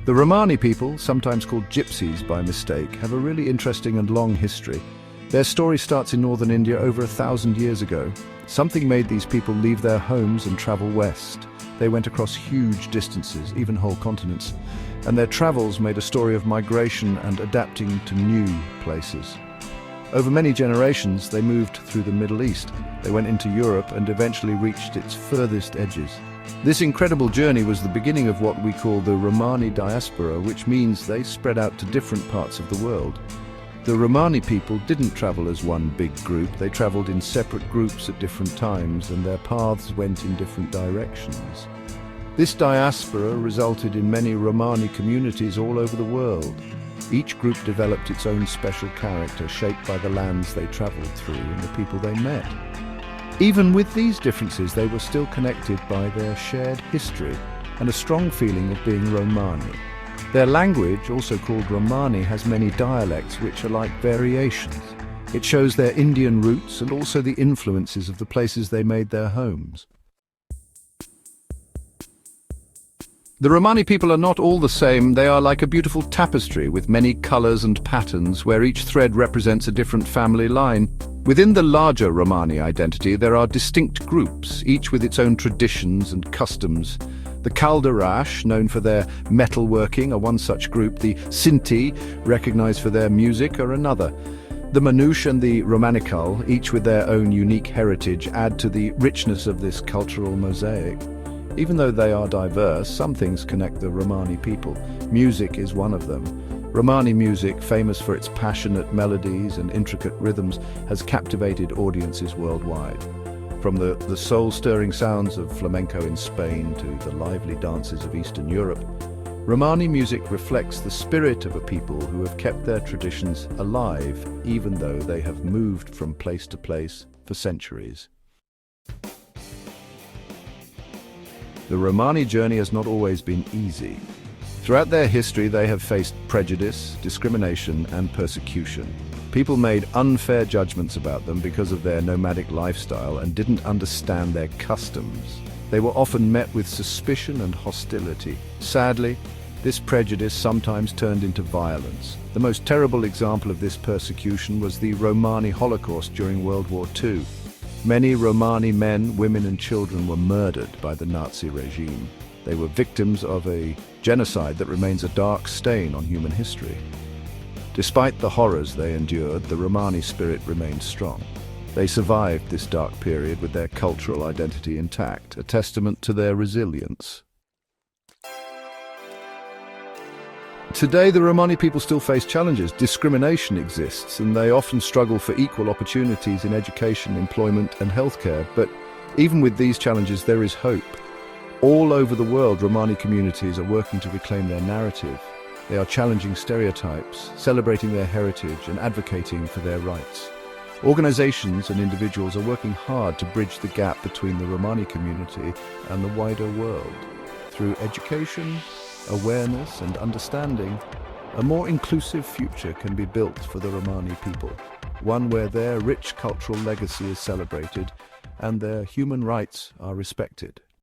The Romani people, sometimes called gypsies by mistake, have a really interesting and long history. Their story starts in northern India over 1,000 years ago. Something made these people leave their homes and travel west. They went across huge distances, even whole continents, and their travels made a story of migration and adapting to new places. Over many generations, they moved through the Middle East. They went into Europe and eventually reached its furthest edges. This incredible journey was the beginning of what we call the Romani diaspora, which means they spread out to different parts of the world. The Romani people didn't travel as one big group. They traveled in separate groups at different times, and their paths went in different directions. This diaspora resulted in many Romani communities all over the world. Each group developed its own special character, shaped by the lands they traveled through and the people they met. Even with these differences, they were still connected by their shared history and a strong feeling of being Romani. Their language, also called Romani, has many dialects which are like variations. It shows their Indian roots and also the influences of the places they made their homes. The Romani people are not all the same. They are like a beautiful tapestry with many colors and patterns, where each thread represents a different family line. Within the larger Romani identity, there are distinct groups, each with its own traditions and customs. The Calderash, known for their metalworking, are one such group. The Sinti, recognized for their music, are another. The Manouche and the Romanichal, each with their own unique heritage, add to the richness of this cultural mosaic. Even though they are diverse, some things connect the Romani people. Music is one of them. Romani music, famous for its passionate melodies and intricate rhythms, has captivated audiences worldwide. From the soul-stirring sounds of flamenco in Spain to the lively dances of Eastern Europe, Romani music reflects the spirit of a people who have kept their traditions alive, even though they have moved from place to place for centuries. The Romani journey has not always been easy. Throughout their history, they have faced prejudice, discrimination, and persecution. People made unfair judgments about them because of their nomadic lifestyle and didn't understand their customs. They were often met with suspicion and hostility. Sadly, this prejudice sometimes turned into violence. The most terrible example of this persecution was the Romani Holocaust during World War II. Many Romani men, women and children were murdered by the Nazi regime. They were victims of a genocide that remains a dark stain on human history. Despite the horrors they endured, the Romani spirit remained strong. They survived this dark period with their cultural identity intact, a testament to their resilience. Today, the Romani people still face challenges. Discrimination exists, and they often struggle for equal opportunities in education, employment, and healthcare. But even with these challenges, there is hope. All over the world, Romani communities are working to reclaim their narrative. They are challenging stereotypes, celebrating their heritage, and advocating for their rights. Organizations and individuals are working hard to bridge the gap between the Romani community and the wider world. Through education, awareness and understanding, a more inclusive future can be built for the Romani people, one where their rich cultural legacy is celebrated and their human rights are respected.